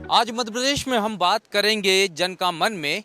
आज मध्य प्रदेश में हम बात करेंगे जन का मन में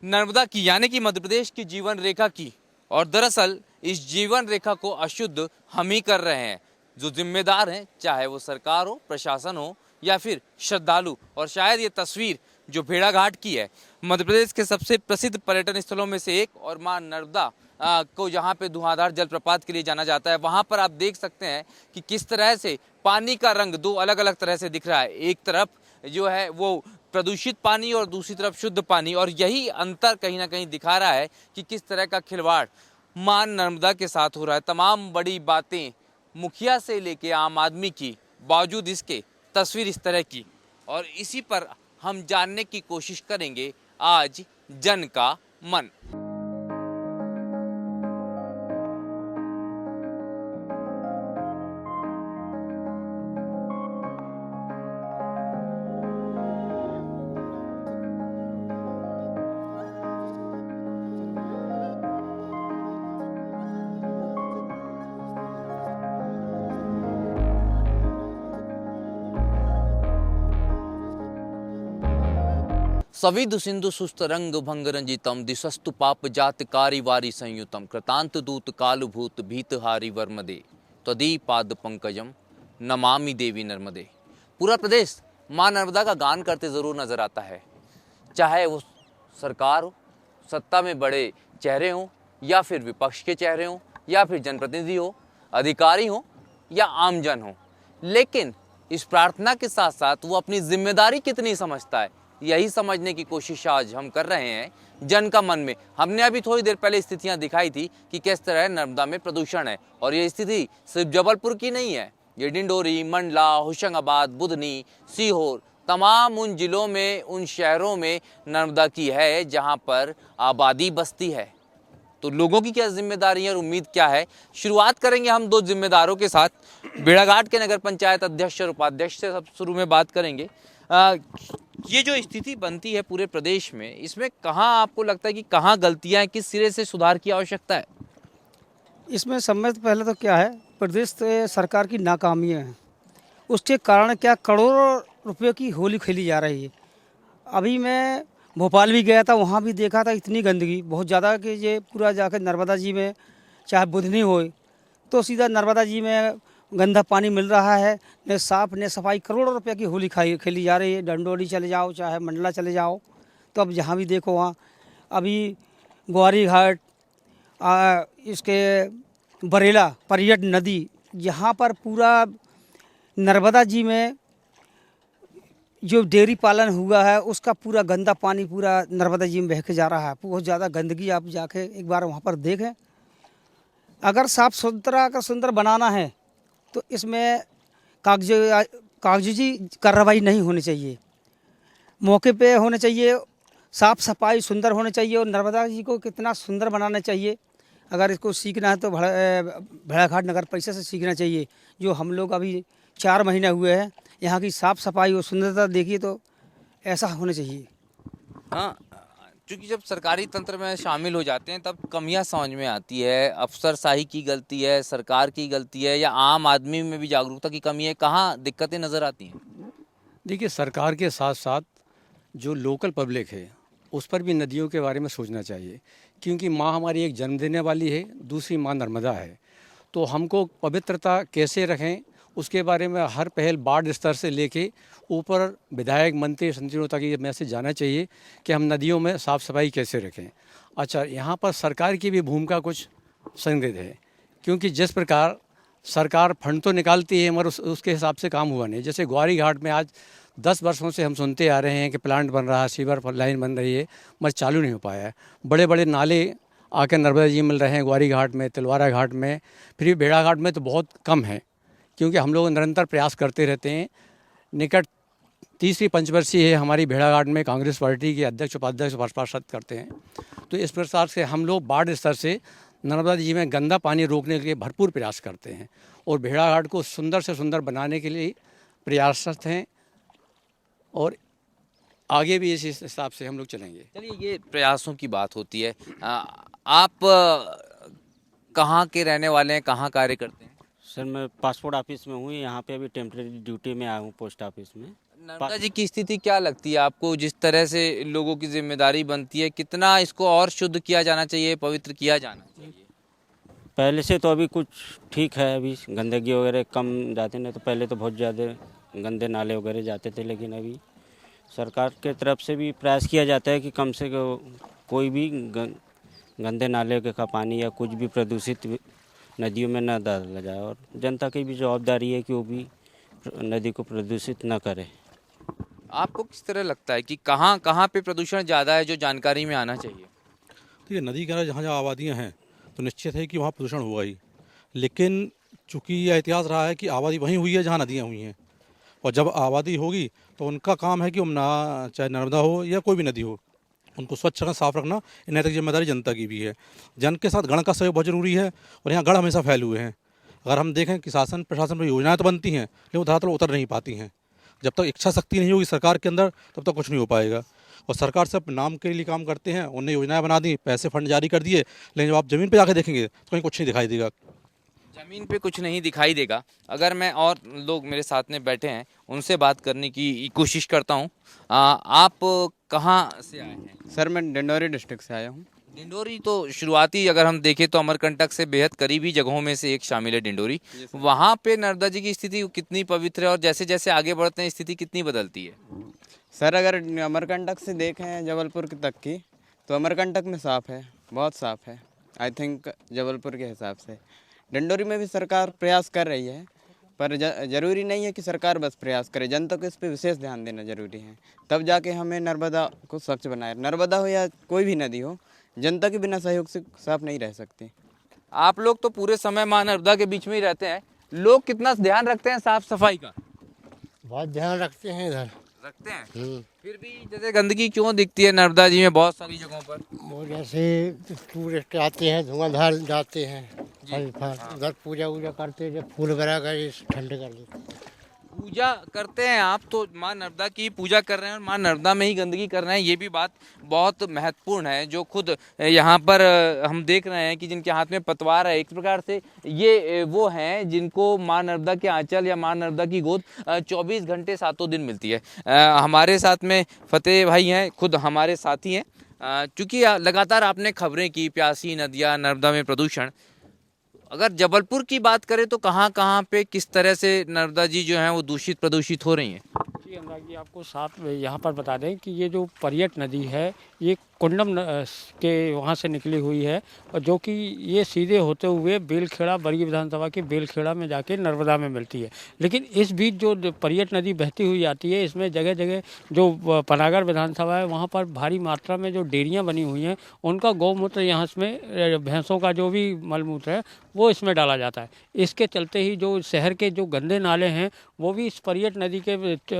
नर्मदा की, यानी कि मध्य प्रदेश की जीवन रेखा की। और दरअसल इस जीवन रेखा को अशुद्ध हम ही कर रहे हैं। जो जिम्मेदार हैं, चाहे वो सरकार हो, प्रशासन हो या फिर श्रद्धालु। और शायद ये तस्वीर जो भेड़ाघाट की है, मध्य प्रदेश के सबसे प्रसिद्ध पर्यटन स्थलों में से एक, और मां नर्मदा को जहाँ पे धुआंधार जलप्रपात के लिए जाना जाता है, वहाँ पर आप देख सकते हैं कि किस तरह से पानी का रंग दो अलग अलग तरह से दिख रहा है। एक तरफ जो है वो प्रदूषित पानी और दूसरी तरफ शुद्ध पानी, और यही अंतर कहीं ना कहीं दिखा रहा है कि किस तरह का खिलवाड़ मां नर्मदा के साथ हो रहा है। तमाम बड़ी बातें मुखिया से लेके आम आदमी की, बावजूद इसके तस्वीर इस तरह की। और इसी पर हम जानने की कोशिश करेंगे आज जन का मन। सविदु सिंधु सुस्त रंग भंग रंजितम दिशस्तु पाप जात कारी वारी संयुतम कृतांत दूत कालु भूत भीतहारी वर्मदे तदी पाद पंकजम नमामि देवी नर्मदे। पूरा प्रदेश मां नर्मदा का गान करते जरूर नजर आता है, चाहे वो सरकार हो, सत्ता में बड़े चेहरे हों या फिर विपक्ष के चेहरे हों या फिर जनप्रतिनिधि हो, अधिकारी हो या आमजन हो। लेकिन इस प्रार्थना के साथ साथ वो अपनी जिम्मेदारी कितनी समझता है, यही समझने की कोशिश आज हम कर रहे हैं जन का मन में। हमने अभी थोड़ी देर पहले स्थितियां दिखाई थी कि किस तरह नर्मदा में प्रदूषण है, और ये स्थिति सिर्फ जबलपुर की नहीं है, ये डिंडोरी, मंडला, होशंगाबाद, बुधनी, सीहोर, तमाम उन जिलों में, उन शहरों में नर्मदा की है जहां पर आबादी बसती है। तो लोगों की क्या जिम्मेदारी है और उम्मीद क्या है, शुरुआत करेंगे हम दो जिम्मेदारों के साथ। भेड़ाघाट के नगर पंचायत अध्यक्ष और उपाध्यक्ष से सब शुरू में बात करेंगे। ये जो स्थिति बनती है पूरे प्रदेश में, इसमें कहाँ आपको लगता है कि कहाँ गलतियां हैं, किस सिरे से सुधार की आवश्यकता है? इसमें सबसे पहले तो क्या है, प्रदेश सरकार की नाकामियाँ हैं। उसके कारण क्या करोड़ों रुपए की होली खेली जा रही है। अभी मैं भोपाल भी गया था, वहाँ भी देखा था इतनी गंदगी बहुत ज़्यादा कि ये पूरा जाकर नर्मदा जी में, चाहे बुधनी हो तो सीधा नर्मदा जी में गंदा पानी मिल रहा है। न साफ न सफाई, करोड़ों रुपए की होली खेली जा रही है। डंडोरी चले जाओ, चाहे मंडला चले जाओ, तो अब जहाँ भी देखो वहाँ। अभी ग्वारी घाट, इसके बरेला पर्यटन नदी, यहाँ पर पूरा नर्मदा जी में जो डेयरी पालन हुआ है उसका पूरा गंदा पानी पूरा नर्मदा जी में बह के जा रहा है। बहुत ज़्यादा गंदगी, आप जाके एक बार वहाँ पर देखें। अगर साफ सुथरा, अगर सुंदर बनाना है तो इसमें कागजी कार्रवाई नहीं होनी चाहिए, मौके पे होने चाहिए। साफ सफाई सुंदर होने चाहिए, और नर्मदा जी को कितना सुंदर बनाना चाहिए। अगर इसको सीखना है तो भेड़ाघाट नगर परिषद से सीखना चाहिए। जो हम लोग अभी 4 महीने हुए हैं, यहाँ की साफ सफाई और सुंदरता देखिए, तो ऐसा होना चाहिए। हाँ, क्योंकि जब सरकारी तंत्र में शामिल हो जाते हैं तब कमियां समझ में आती है। अफसरशाही की गलती है, सरकार की गलती है, या आम आदमी में भी जागरूकता की कमी है? कहाँ दिक्कतें नजर आती हैं? देखिए, सरकार के साथ साथ जो लोकल पब्लिक है उस पर भी नदियों के बारे में सोचना चाहिए, क्योंकि माँ हमारी एक जन्म देने वाली है, दूसरी माँ नर्मदा है। तो हमको पवित्रता कैसे रखें उसके बारे में हर पहल वार्ड स्तर से लेके ऊपर विधायक, मंत्री, संसदों तक ये मैसेज जाना चाहिए कि हम नदियों में साफ़ सफाई कैसे रखें। अच्छा, यहाँ पर सरकार की भी भूमिका कुछ संदिग्ध है, क्योंकि जिस प्रकार सरकार फंड तो निकालती है मगर उसके हिसाब से काम हुआ नहीं। जैसे ग्वारी घाट में आज 10 वर्षों से हम सुनते आ रहे हैं कि प्लांट बन रहा है, सीवर लाइन बन रही है, मगर चालू नहीं हो पाया है। बड़े बड़े नाले आकर नर्मदा जी मिल रहे हैं ग्वारी घाट में, तिलवारा घाट में, फिर भेड़ाघाट में तो बहुत कम है, क्योंकि हम लोग निरंतर प्रयास करते रहते हैं। निकट तीसरी पंचवर्षीय है हमारी भेड़ाघाट में, कांग्रेस पार्टी के अध्यक्ष उपाध्यक्ष पार्षद करते हैं। तो इस प्रकार से हम लोग वार्ड स्तर से नर्मदा जी में गंदा पानी रोकने के लिए भरपूर प्रयास करते हैं, और भेड़ाघाट को सुंदर से सुंदर बनाने के लिए प्रयासरत हैं, और आगे भी इस हिसाब से हम लोग चलेंगे। चलिए, ये प्रयासों की बात होती है। आप कहाँ के रहने वाले हैं, कहाँ कार्य करते हैं? सर मैं पासपोर्ट ऑफिस में हूँ, यहाँ पे अभी टेम्परेरी ड्यूटी में आया हूँ पोस्ट ऑफिस में। नर्मदा जी की स्थिति क्या लगती है आपको, जिस तरह से लोगों की जिम्मेदारी बनती है, कितना इसको और शुद्ध किया जाना चाहिए, पवित्र किया जाना चाहिए? पहले से तो अभी कुछ ठीक है, अभी गंदगी वगैरह कम जाते, नहीं तो पहले तो बहुत ज़्यादा गंदे नाले वगैरह जाते थे। लेकिन अभी सरकार के तरफ से भी प्रयास किया जाता है कि कम से कोई भी गंदे नाले का पानी या कुछ भी प्रदूषित नदियों में न डाला जाए, और जनता की भी जवाबदारी है कि वो भी नदी को प्रदूषित न करे। आपको किस तरह लगता है कि कहाँ कहाँ पे प्रदूषण ज़्यादा है जो जानकारी में आना चाहिए? ठीक है, नदी किनारे जहाँ जहाँ आबादियाँ हैं तो निश्चित है कि वहाँ प्रदूषण होगा ही, लेकिन चूंकि यह इतिहास रहा है कि आबादी वहीं हुई है जहाँ नदियाँ हुई हैं, और जब आबादी होगी तो उनका काम है कि चाहे नर्मदा हो या कोई भी नदी हो, उनको स्वच्छ रखना, साफ रखना, ये नैतिक जिम्मेदारी जनता की भी है। जन के साथ गण का सहयोग बहुत जरूरी है, और यहाँ गण हमेशा फैले हुए हैं। अगर हम देखें कि शासन प्रशासन में योजनाएं तो बनती हैं, लेकिन वो धरातल उतर नहीं पाती हैं। जब तक इच्छा शक्ति नहीं होगी सरकार के अंदर, तब तक कुछ नहीं हो पाएगा। और सरकार सिर्फ नाम के लिए काम करते हैं, उन्हें योजनाएं बना दी, पैसे फंड जारी कर दिए, लेकिन जब आप ज़मीन पर जाकर देखेंगे तो कहीं कुछ नहीं दिखाई देगा। ज़मीन पे कुछ नहीं दिखाई देगा। अगर मैं और लोग मेरे साथ में बैठे हैं उनसे बात करने की कोशिश करता हूँ। आप कहाँ से आए हैं? सर मैं डिंडोरी डिस्ट्रिक्ट से आया हूँ। डिंडोरी तो शुरुआती अगर हम देखें तो अमरकंटक से बेहद करीबी जगहों में से एक शामिल है डिंडोरी। वहाँ पे नर्मदा जी की स्थिति कितनी पवित्र है, और जैसे जैसे आगे बढ़ते हैं स्थिति कितनी बदलती है? सर अगर अमरकंटक से देखें जबलपुर तक की, तो अमरकंटक में साफ़ है, बहुत साफ़ है। आई थिंक जबलपुर के हिसाब से डिंडोरी में भी सरकार प्रयास कर रही है, पर ज़रूरी नहीं है कि सरकार बस प्रयास करे, जनता को इस पर विशेष ध्यान देना जरूरी है। तब जाके हमें नर्मदा को स्वच्छ बनाए। नर्मदा हो या कोई भी नदी हो, जनता के बिना सहयोग से साफ नहीं रह सकती। आप लोग तो पूरे समय माँ नर्मदा के बीच में ही रहते हैं, लोग कितना ध्यान रखते हैं साफ सफाई का? बहुत ध्यान रखते हैं इधर। रखते हैं। फिर भी जैसे गंदगी क्यों दिखती है नर्मदा जी में बहुत सारी जगहों पर? वो जैसे टूरिस्ट आते हैं, धुआंधार जाते हैं, फल उधर पूजा वूजा करते हैं, जब फूल वगैरह का ठंडे कर देते हैं। पूजा करते हैं आप तो माँ नर्मदा की पूजा कर रहे हैं और माँ नर्मदा में ही गंदगी कर रहे हैं, ये भी बात बहुत महत्वपूर्ण है। जो खुद यहाँ पर हम देख रहे हैं कि जिनके हाथ में पतवार है, एक प्रकार से ये वो हैं जिनको माँ नर्मदा के आंचल या माँ नर्मदा की गोद 24 घंटे सातों दिन मिलती है। हमारे साथ में फतेह भाई हैं, खुद हमारे साथी हैं। चूँकि लगातार आपने खबरें की प्यासी नदियाँ, नर्मदा में प्रदूषण, अगर जबलपुर की बात करें तो कहाँ कहाँ पे किस तरह से नर्मदा जी जो हैं वो दूषित प्रदूषित हो रही हैं? जी अनुराग जी, आपको साथ में यहाँ पर बता दें कि ये जो पर्यट नदी है ये कुंडम के वहाँ से निकली हुई है, और जो कि ये सीधे होते हुए बेलखेड़ा, बरगी विधानसभा के बेलखेड़ा में जाके नर्मदा में मिलती है। लेकिन इस बीच जो पर्यट नदी बहती हुई आती है, इसमें जगह जगह जो पनागर विधानसभा है वहाँ पर भारी मात्रा में जो डेयरियाँ बनी हुई हैं, उनका गौमूत्र यहाँ इसमें भैंसों का जो भी मलमूत्र है वो इसमें डाला जाता है। इसके चलते ही जो शहर के जो गंदे नाले हैं वो भी इस पर्यट नदी के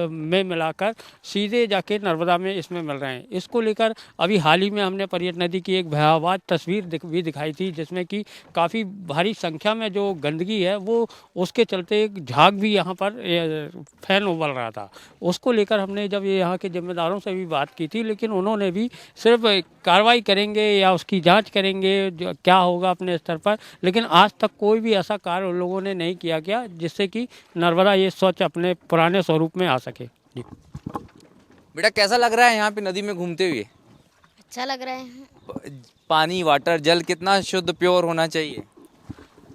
में मिलाकर सीधे जाके नर्मदा में इसमें मिल रहे हैं। इसको लेकर अभी हाल ही में हमने पर्यट नदी की एक भयावह तस्वीर भी दिखाई थी, जिसमें कि काफ़ी भारी संख्या में जो गंदगी है वो उसके चलते एक झाग भी यहाँ पर फैल उबल रहा था। उसको लेकर हमने जब ये यहाँ के जिम्मेदारों से भी बात की थी, लेकिन उन्होंने भी सिर्फ कार्रवाई करेंगे या उसकी जांच करेंगे जो क्या होगा अपने स्तर पर, लेकिन आज तक कोई भी ऐसा कार्य उन लोगों ने नहीं किया गया जिससे कि नर्मदा ये स्वच्छ अपने पुराने स्वरूप में आ सके। जी बेटा, कैसा लग रहा है यहाँ पे नदी में घूमते हुए? अच्छा लग रहा है। पानी, वाटर, जल कितना शुद्ध प्योर होना चाहिए?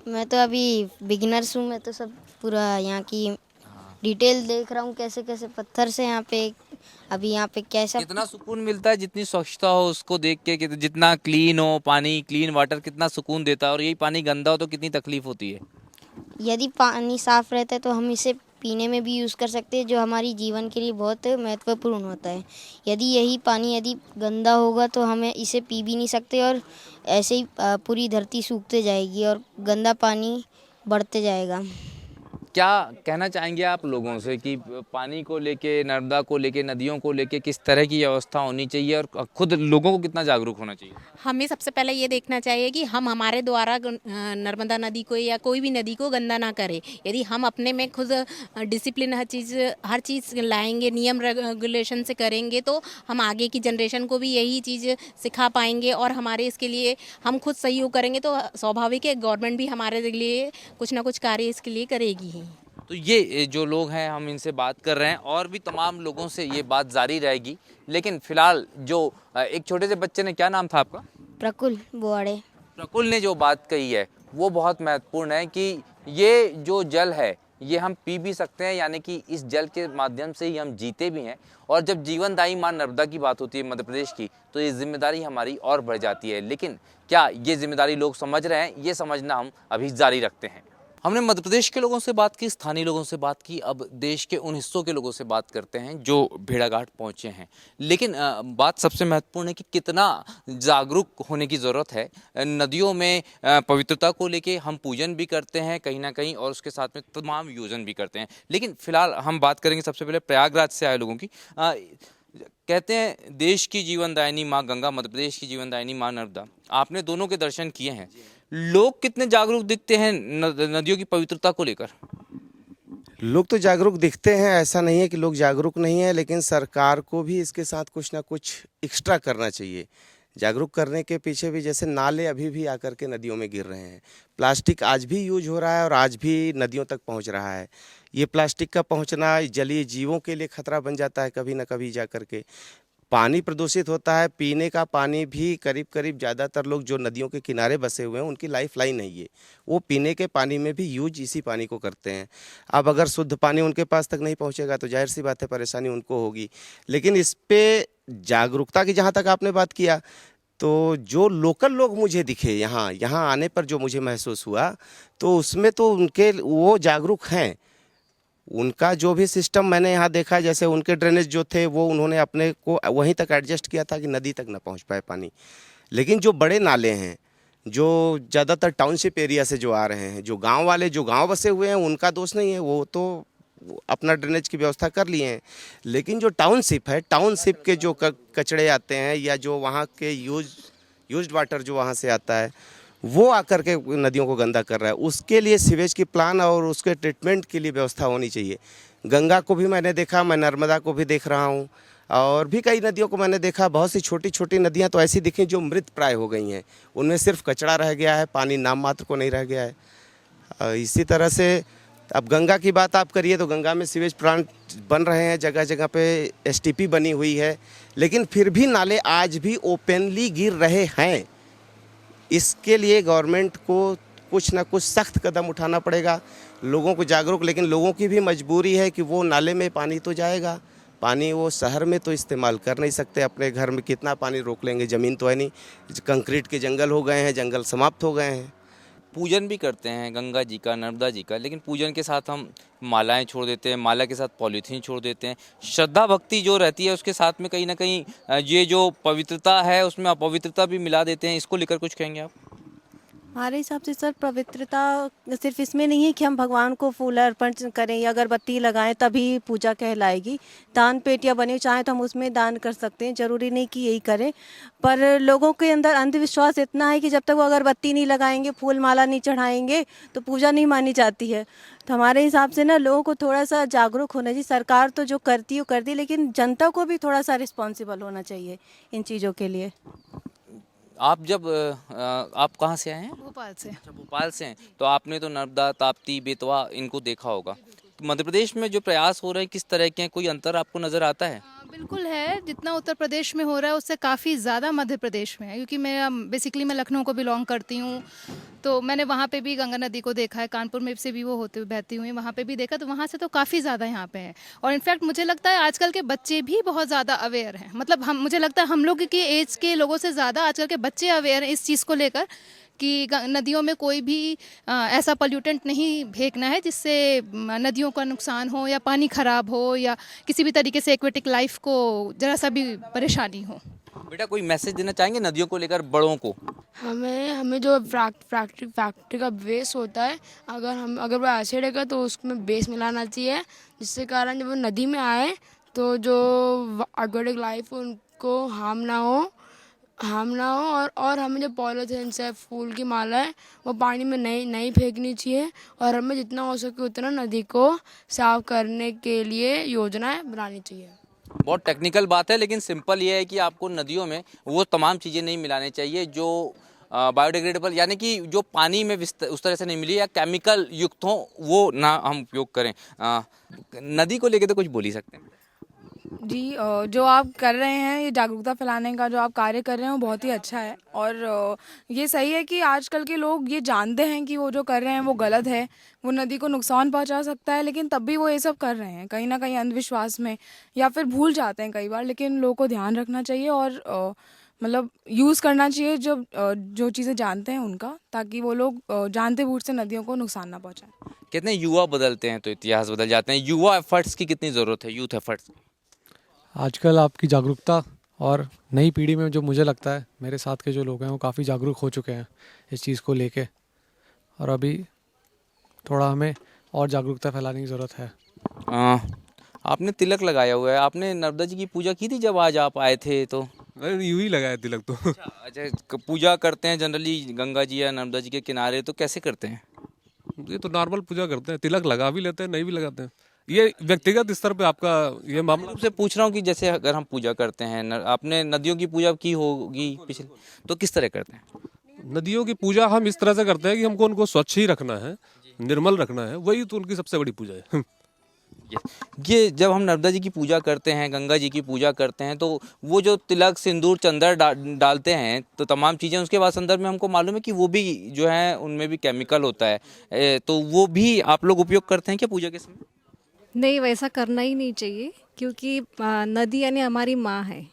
मैं तो अभी बिगिनर्स हूँ, मैं तो सब पूरा यहाँ की डिटेल देख रहा हूँ, कैसे कैसे पत्थर से यहाँ पे अभी यहाँ पे कैसा कितना सुकून मिलता है जितनी स्वच्छता हो उसको देख के, कि जितना क्लीन हो पानी, क्लीन वाटर कितना सुकून देता है, और यही पानी गंदा हो तो कितनी तकलीफ होती है। यदि पानी साफ रहता है तो हम इसे पीने में भी यूज़ कर सकते हैं, जो हमारी जीवन के लिए बहुत महत्वपूर्ण होता है। यदि यही पानी यदि गंदा होगा तो हमें इसे पी भी नहीं सकते, और ऐसे ही पूरी धरती सूखते जाएगी और गंदा पानी बढ़ते जाएगा। क्या कहना चाहेंगे आप लोगों से कि पानी को लेके, नर्मदा को लेके, नदियों को लेके किस तरह की व्यवस्था होनी चाहिए और खुद लोगों को कितना जागरूक होना चाहिए? हमें सबसे पहले ये देखना चाहिए कि हम हमारे द्वारा नर्मदा नदी को या कोई भी नदी को गंदा ना करें। यदि हम अपने में खुद डिसिप्लिन हर चीज़ लाएंगे, नियम रेगुलेशन से करेंगे, तो हम आगे की जनरेशन को भी यही चीज़ सिखा पाएंगे और हमारे इसके लिए हम खुद सहयोग करेंगे तो स्वाभाविक है गवर्नमेंट भी हमारे लिए कुछ ना कुछ कार्य इसके लिए करेगी ही। तो ये जो लोग हैं, हम इनसे बात कर रहे हैं और भी तमाम लोगों से ये बात जारी रहेगी। लेकिन फिलहाल जो एक छोटे से बच्चे ने, क्या नाम था आपका? प्रकुल बोआड़े। प्रकुल ने जो बात कही है वो बहुत महत्वपूर्ण है कि ये जो जल है ये हम पी भी सकते हैं, यानी कि इस जल के माध्यम से ही हम जीते भी हैं। और जब जीवनदायी मां नर्मदा की बात होती है मध्य प्रदेश की, तो ये जिम्मेदारी हमारी और बढ़ जाती है। लेकिन क्या ये जिम्मेदारी लोग समझ रहे हैं, ये समझना हम अभी जारी रखते हैं। हमने मध्य प्रदेश के लोगों से बात की, स्थानीय लोगों से बात की, अब देश के उन हिस्सों के लोगों से बात करते हैं जो भेड़ाघाट पहुंचे हैं। लेकिन बात सबसे महत्वपूर्ण है कि कितना जागरूक होने की ज़रूरत है। नदियों में पवित्रता को लेके हम पूजन भी करते हैं कहीं ना कहीं, और उसके साथ में तमाम योजन भी करते हैं। लेकिन फिलहाल हम बात करेंगे सबसे पहले प्रयागराज से आए लोगों की। कहते हैं देश की जीवनदायिनी माँ गंगा, मध्य प्रदेश की जीवनदायिनी माँ नर्मदा, आपने दोनों के दर्शन किए हैं। लोग कितने जागरूक दिखते हैं नदियों की पवित्रता को लेकर? लोग तो जागरूक दिखते हैं, ऐसा नहीं है कि लोग जागरूक नहीं है, लेकिन सरकार को भी इसके साथ कुछ ना कुछ एक्स्ट्रा करना चाहिए। जागरूक करने के पीछे भी, जैसे नाले अभी भी आकर के नदियों में गिर रहे हैं, प्लास्टिक आज भी यूज हो रहा है और आज भी नदियों तक पहुंच रहा है। ये प्लास्टिक का पहुंचना जलीय जीवों के लिए खतरा बन जाता है कभी ना कभी जा कर के। पानी प्रदूषित होता है, पीने का पानी भी करीब करीब ज़्यादातर लोग जो नदियों के किनारे बसे हुए हैं उनकी लाइफ लाइन है ये, वो पीने के पानी में भी यूज इसी पानी को करते हैं। अब अगर शुद्ध पानी उनके पास तक नहीं पहुंचेगा तो जाहिर सी बात है परेशानी उनको होगी। लेकिन इस पे जागरूकता की जहाँ तक आपने बात किया, तो जो लोकल लोग मुझे दिखे यहाँ आने पर जो मुझे महसूस हुआ, तो उसमें तो उनके वो जागरूक हैं। उनका जो भी सिस्टम मैंने यहाँ देखा, जैसे उनके ड्रेनेज जो थे वो उन्होंने अपने को वहीं तक एडजस्ट किया था कि नदी तक ना पहुँच पाए पानी। लेकिन जो बड़े नाले हैं, जो ज़्यादातर टाउनशिप एरिया से जो आ रहे हैं, जो गांव वाले जो गांव बसे हुए हैं, उनका दोष नहीं है, वो तो अपना ड्रेनेज की व्यवस्था कर लिए हैं। लेकिन जो टाउनशिप है, टाउनशिप के जो कचड़े आते हैं या जो वहाँ के यूज्ड वाटर जो वहाँ से आता है, वो आकर के नदियों को गंदा कर रहा है। उसके लिए सीवेज की प्लान और उसके ट्रीटमेंट के लिए व्यवस्था होनी चाहिए। गंगा को भी मैंने देखा, मैं नर्मदा को भी देख रहा हूँ और भी कई नदियों को मैंने देखा। बहुत सी छोटी छोटी नदियाँ तो ऐसी दिखी जो मृत प्राय हो गई हैं, उनमें सिर्फ कचड़ा रह गया है, पानी नाम मात्र को नहीं रह गया है। इसी तरह से अब गंगा की बात आप करिए तो गंगा में सीवेज प्लांट बन रहे हैं, जगह जगह पे एसटीपी बनी हुई है, लेकिन फिर भी नाले आज भी ओपनली गिर रहे हैं। इसके लिए गवर्नमेंट को कुछ ना कुछ सख्त कदम उठाना पड़ेगा, लोगों को जागरूक। लेकिन लोगों की भी मजबूरी है कि वो नाले में पानी तो जाएगा, पानी वो शहर में तो इस्तेमाल कर नहीं सकते। अपने घर में कितना पानी रोक लेंगे, ज़मीन तो है नहीं, कंक्रीट के जंगल हो गए हैं, जंगल समाप्त हो गए हैं। पूजन भी करते हैं गंगा जी का, नर्मदा जी का, लेकिन पूजन के साथ हम मालाएं छोड़ देते हैं, माला के साथ पॉलीथीन छोड़ देते हैं। श्रद्धा भक्ति जो रहती है उसके साथ में कहीं ना कहीं ये जो पवित्रता है उसमें अपवित्रता भी मिला देते हैं। इसको लेकर कुछ कहेंगे आप? हमारे हिसाब से सर, पवित्रता सिर्फ इसमें नहीं है कि हम भगवान को फूल अर्पण करें या अगरबत्ती लगाएं तभी पूजा कहलाएगी। दान पेटियाँ बनी चाहें तो हम उसमें दान कर सकते हैं, ज़रूरी नहीं कि यही करें। पर लोगों के अंदर अंधविश्वास इतना है कि जब तक वो अगरबत्ती नहीं लगाएंगे, फूल माला नहीं चढ़ाएंगे तो पूजा नहीं मानी जाती है। तो हमारे हिसाब से ना लोगों को थोड़ा सा जागरूक होना चाहिए। सरकार तो जो करती है वो करती है, लेकिन जनता को भी थोड़ा सा रिस्पॉन्सिबल होना चाहिए इन चीज़ों के लिए। आप जब आप कहाँ से आए हैं? भोपाल से। अच्छा, भोपाल से हैं, तो आपने तो नर्मदा, ताप्ती, बेतवा इनको देखा होगा। मध्य प्रदेश में जो प्रयास हो रहे हैं किस तरह के हैं, कोई अंतर आपको नज़र आता है? बिल्कुल है, जितना उत्तर प्रदेश में हो रहा है उससे काफ़ी ज़्यादा मध्य प्रदेश में है, क्योंकि मैं लखनऊ को बिलोंग करती हूँ, तो मैंने वहाँ पे भी गंगा नदी को देखा है। कानपुर में से भी वो होते हुए बहती हुई वहाँ पे भी देखा, तो वहाँ से तो काफ़ी ज़्यादा यहाँ पे है। और इनफैक्ट मुझे लगता है आजकल के बच्चे भी बहुत ज़्यादा अवेयर हैं। मतलब मुझे लगता है हम लोग की एज के लोगों से ज़्यादा आजकल के बच्चे अवेयर हैं इस चीज़ को लेकर कि नदियों में कोई भी ऐसा पोल्यूटेंट नहीं फेंकना है जिससे नदियों का नुकसान हो या पानी ख़राब हो या किसी भी तरीके से एक्वेटिक लाइफ को ज़रा सा भी परेशानी हो। बेटा कोई मैसेज देना चाहेंगे नदियों को लेकर बड़ों को? हमें जो फैक्ट्री का वेस्ट होता है, अगर वो एसिड है तो उसमें बेस मिलाना चाहिए, जिससे कारण जब वो नदी में आए तो जो एक्वेटिक लाइफ उनको हार्म ना हो और हमें जो पॉलीथिन है, फूल की माला है, वो पानी में नहीं फेंकनी चाहिए और हमें जितना हो सके उतना नदी को साफ करने के लिए योजनाएं बनानी चाहिए। बहुत टेक्निकल बात है, लेकिन सिंपल ये है कि आपको नदियों में वो तमाम चीज़ें नहीं मिलानी चाहिए जो बायोडिग्रेडेबल, यानी कि जो पानी में उस तरह से नहीं मिली या केमिकल युक्त हो, वो ना हम उपयोग करें। नदी को लेकर तो कुछ बोल ही सकते हैं जी, जो आप कर रहे हैं, ये जागरूकता फैलाने का जो आप कार्य कर रहे हैं वो बहुत ही अच्छा है और ये सही है कि आजकल के लोग ये जानते हैं कि वो जो कर रहे हैं वो गलत है, वो नदी को नुकसान पहुंचा सकता है, लेकिन तब भी वो ये सब कर रहे हैं कहीं ना कहीं अंधविश्वास में, या फिर भूल जाते हैं कई बार। लेकिन लोगों को ध्यान रखना चाहिए और मतलब यूज़ करना चाहिए जो चीज़ें जानते हैं उनका, ताकि वो लोग जानते बूझ से नदियों को नुकसान ना पहुँचाएं। कहते हैं युवा बदलते हैं तो इतिहास बदल जाते हैं। युवा एफर्ट्स की कितनी ज़रूरत है, यूथ एफर्ट्स? आजकल आपकी जागरूकता और नई पीढ़ी में जो मुझे लगता है मेरे साथ के जो लोग हैं वो काफ़ी जागरूक हो चुके हैं इस चीज़ को लेके, और अभी थोड़ा हमें और जागरूकता फैलाने की ज़रूरत है। आपने तिलक लगाया हुआ है, आपने नर्मदा जी की पूजा की थी जब आज आप आए थे? तो यूं ही लगाया तिलक तो। अच्छा, पूजा करते हैं जनरली गंगा जी या नर्मदा जी के किनारे, तो कैसे करते हैं? ये तो नॉर्मल पूजा करते हैं, तिलक लगा भी लेते हैं, नहीं भी लगाते हैं, ये व्यक्तिगत स्तर पे आपका ये मामला। से पूछ रहा हूँ कि जैसे अगर हम पूजा करते हैं, आपने नदियों की पूजा की होगी पिछले, तो किस तरह करते हैं? नदियों की पूजा हम इस तरह से करते हैं कि हमको उनको स्वच्छ ही रखना है, निर्मल रखना है, वही तो उनकी सबसे बड़ी पूजा है। ये जब हम नर्मदा जी की पूजा करते हैं, गंगा जी की पूजा करते हैं, तो वो जो तिलक, सिंदूर, चंदर डालते हैं, तो तमाम चीज़ें, उसके बाद संदर्भ में हमको मालूम है कि वो भी जो है उनमें भी केमिकल होता है, तो वो भी आप लोग उपयोग करते हैं क्या पूजा के समय? नहीं, वैसा करना ही नहीं चाहिए, क्योंकि नदी यानी हमारी माँ है,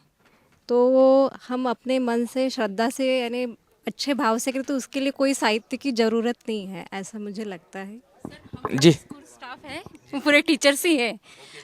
तो वो हम अपने मन से, श्रद्धा से, यानी अच्छे भाव से करें तो उसके लिए कोई साहित्य की ज़रूरत नहीं है, ऐसा मुझे लगता है। जी, स्टाफ है, पूरे टीचर्स ही है,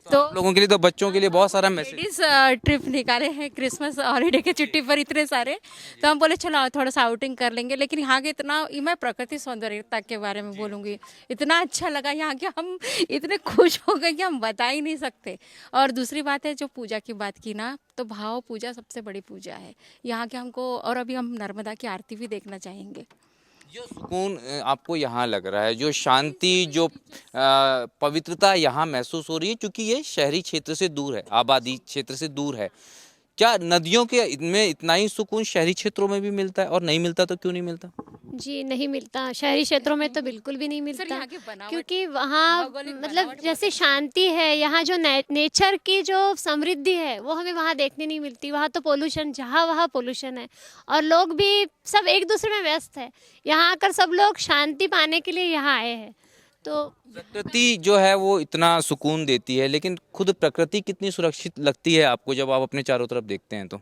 तो लोगों के लिए, तो बच्चों के लिए बहुत सारा मैसेज। ट्रिप निकाले हैं क्रिसमस हॉलीडे के छुट्टी पर इतने सारे, तो हम बोले चलो थोड़ा सा आउटिंग कर लेंगे। लेकिन यहाँ के मैं प्रकृति सौंदर्यता के बारे में बोलूँगी, इतना अच्छा लगा यहाँ के, हम इतने खुश हो गए कि हम बता ही नहीं सकते। और दूसरी बात है, जो पूजा की बात की ना, तो भाव पूजा सबसे बड़ी पूजा है यहाँ के हमको, और अभी हम नर्मदा की आरती भी देखना चाहेंगे। जो सुकून आपको यहाँ लग रहा है, जो शांति, जो पवित्रता यहाँ महसूस हो रही है, क्योंकि ये शहरी क्षेत्र से दूर है, आबादी क्षेत्र से दूर है, क्या नदियों के में इतना ही सुकून शहरी क्षेत्रों में भी मिलता है? और नहीं मिलता तो क्यों नहीं मिलता? जी नहीं मिलता, शहरी क्षेत्रों में तो बिल्कुल भी नहीं मिलता, क्योंकि वहाँ मतलब जैसे शांति है, यहाँ जो नेचर की जो समृद्धि है वो हमें वहाँ देखने नहीं मिलती। वहाँ तो पोल्यूशन, जहाँ वहाँ पोल्यूशन है, और लोग भी सब एक दूसरे में व्यस्त है। यहाँ आकर सब लोग शांति पाने के लिए यहाँ आए हैं। तो प्रकृति जो है वो इतना सुकून देती है, लेकिन खुद प्रकृति कितनी सुरक्षित लगती है आपको जब आप अपने चारों तरफ देखते हैं? तो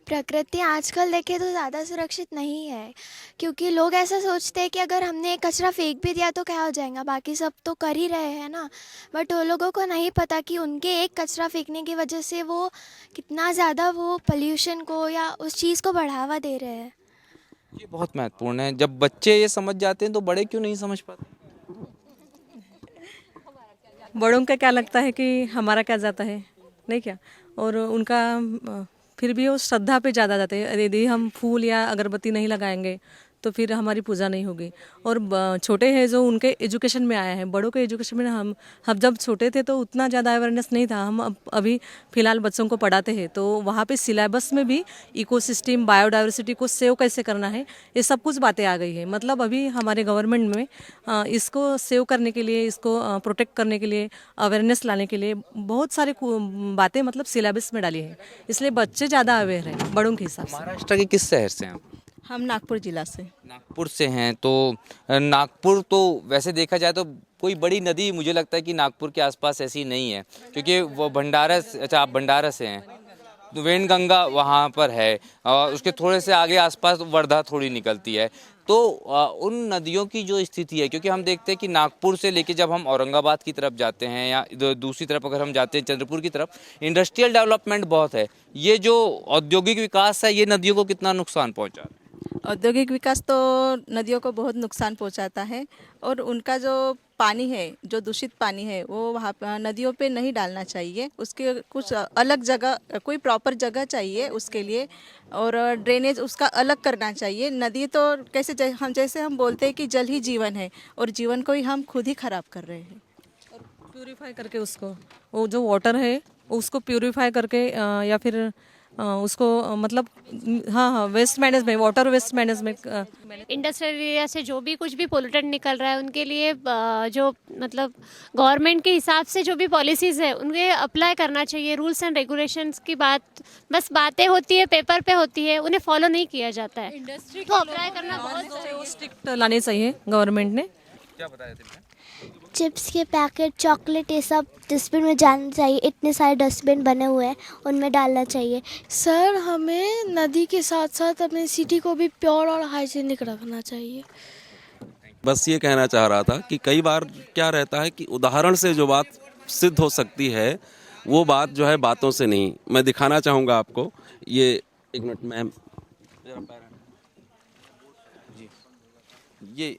प्रकृति आजकल देखें तो ज़्यादा सुरक्षित नहीं है, क्योंकि लोग ऐसा सोचते हैं कि अगर हमने कचरा फेंक भी दिया तो क्या हो जाएगा, बाकी सब तो कर ही रहे हैं ना। बट वो लोगों को नहीं पता कि उनके एक कचरा फेंकने की वजह से वो कितना ज़्यादा वो पोल्यूशन को या उस चीज़ को बढ़ावा दे रहे हैं। ये बहुत महत्वपूर्ण है। जब बच्चे ये समझ जाते हैं तो बड़े क्यों नहीं समझ पाते? बड़ों का क्या लगता है कि हमारा क्या जाता है, नहीं क्या, और उनका फिर भी वो श्रद्धा पे ज़्यादा जाते हैं। यदि हम फूल या अगरबत्ती नहीं लगाएंगे तो फिर हमारी पूजा नहीं होगी। और छोटे हैं जो उनके एजुकेशन में आया है, बड़ों के एजुकेशन में हम जब छोटे थे तो उतना ज़्यादा अवेयरनेस नहीं था। हम अभी फ़िलहाल बच्चों को पढ़ाते हैं तो वहाँ पे सिलेबस में भी इकोसिस्टम, बायोडाइवर्सिटी को सेव कैसे करना है, ये सब कुछ बातें आ गई है। मतलब अभी हमारे गवर्नमेंट में इसको सेव करने के लिए, इसको प्रोटेक्ट करने के लिए, अवेयरनेस लाने के लिए बहुत सारे बातें मतलब सिलेबस में डाली है, इसलिए बच्चे ज़्यादा अवेयर हैं बड़ों के हिसाब से। महाराष्ट्र के किस शहर से हैं आप? हम नागपुर जिला से। नागपुर से हैं, तो नागपुर तो वैसे देखा जाए तो कोई बड़ी नदी मुझे लगता है कि नागपुर के आसपास ऐसी नहीं है, क्योंकि वो भंडारस, अच्छा आप भंडारा से हैं, वेनगंगा वहाँ पर है, और उसके थोड़े से आगे आसपास वर्धा थोड़ी निकलती है। तो उन नदियों की जो स्थिति है, क्योंकि हम देखते हैं कि नागपुर से लेके जब हम औरंगाबाद की तरफ जाते हैं या दूसरी तरफ अगर हम जाते हैं चंद्रपुर की तरफ, इंडस्ट्रियल डेवलपमेंट बहुत है। ये जो औद्योगिक विकास है ये नदियों को कितना नुकसान पहुँचा? औद्योगिक विकास तो नदियों को बहुत नुकसान पहुंचाता है, और उनका जो पानी है, जो दूषित पानी है, वो वहाँ नदियों पे नहीं डालना चाहिए। उसके कुछ अलग जगह, कोई प्रॉपर जगह चाहिए उसके लिए, और ड्रेनेज उसका अलग करना चाहिए। नदी तो कैसे जैसे हम बोलते हैं कि जल ही जीवन है, और जीवन को ही हम खुद ही खराब कर रहे हैं। और प्यूरिफाई करके उसको, वो जो वाटर है उसको प्यूरिफाई करके या फिर उसको मतलब हाँ waste management, water waste management. Industrial area से जो भी कुछ भी पोल्यूटेड निकल रहा है उनके लिए जो मतलब गवर्नमेंट के हिसाब से जो भी पॉलिसीज़ है उनके अप्लाई करना चाहिए। रूल्स एंड रेगुलेशंस की बात बस बातें होती है, पेपर पे होती है, उन्हें फॉलो नहीं किया जाता है। इंडस्ट्री को अप्लाई करना बहुत स्ट्रिक्ट लाने चाहिए गवर्नमेंट ने। क्या बताया तुमने? चिप्स के पैकेट, चॉकलेट, ये सब डस्टबिन में जाना चाहिए। इतने सारे डस्टबिन बने हुए हैं, उनमें डालना चाहिए। सर, हमें नदी के साथ साथ अपनी सिटी को भी प्योर और हाइजीनिक रखना चाहिए। बस ये कहना चाह रहा था कि कई बार क्या रहता है कि उदाहरण से जो बात सिद्ध हो सकती है वो बात जो है बातों से नहीं। मैं दिखाना चाहूँगा आपको, ये एक मिनट मैम, ये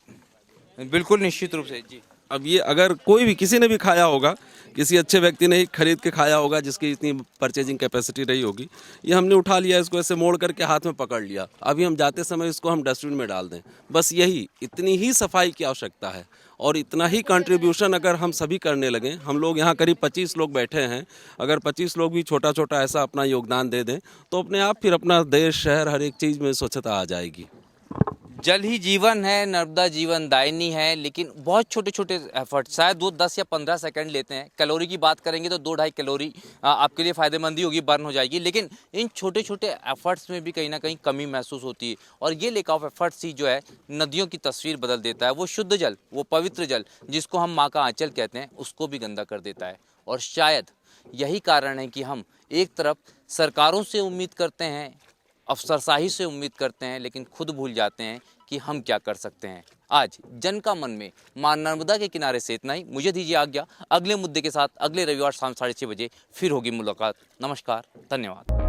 बिल्कुल निश्चित रूप से जी। अब ये अगर कोई भी किसी ने भी खाया होगा, किसी अच्छे व्यक्ति ने ही खरीद के खाया होगा जिसकी इतनी परचेजिंग कैपेसिटी रही होगी, ये हमने उठा लिया, इसको ऐसे मोड़ करके हाथ में पकड़ लिया, अभी हम जाते समय इसको हम डस्टबिन में डाल दें। बस यही, इतनी ही सफाई की आवश्यकता है, और इतना ही कंट्रीब्यूशन अगर हम सभी करने लगें। हम लोग यहाँ करीब 25 लोग बैठे हैं, अगर 25 लोग भी छोटा छोटा ऐसा अपना योगदान दे दें तो अपने आप फिर अपना देश, शहर, हर एक चीज़ में स्वच्छता आ जाएगी। जल ही जीवन है, नर्मदा जीवन दायिनी है, लेकिन बहुत छोटे छोटे एफर्ट, शायद वो 10 या 15 सेकंड लेते हैं। कैलोरी की बात करेंगे तो 2-2.5 कैलोरी आपके लिए फ़ायदेमंद ही होगी, बर्न हो जाएगी, लेकिन इन छोटे छोटे एफर्ट्स में भी कहीं ना कहीं कमी महसूस होती है। और ये लेक ऑफ एफर्ट्स ही जो है नदियों की तस्वीर बदल देता है। वो शुद्ध जल, वो पवित्र जल जिसको हम माँ का आंचल कहते हैं, उसको भी गंदा कर देता है। और शायद यही कारण है कि हम एक तरफ सरकारों से उम्मीद करते हैं, अफसरशाही से उम्मीद करते हैं, लेकिन खुद भूल जाते हैं कि हम क्या कर सकते हैं। आज जन का मन में मां नर्मदा के किनारे से इतना ही। मुझे दीजिए आज्ञा, अगले मुद्दे के साथ अगले रविवार शाम 6:30 बजे फिर होगी मुलाकात। नमस्कार, धन्यवाद।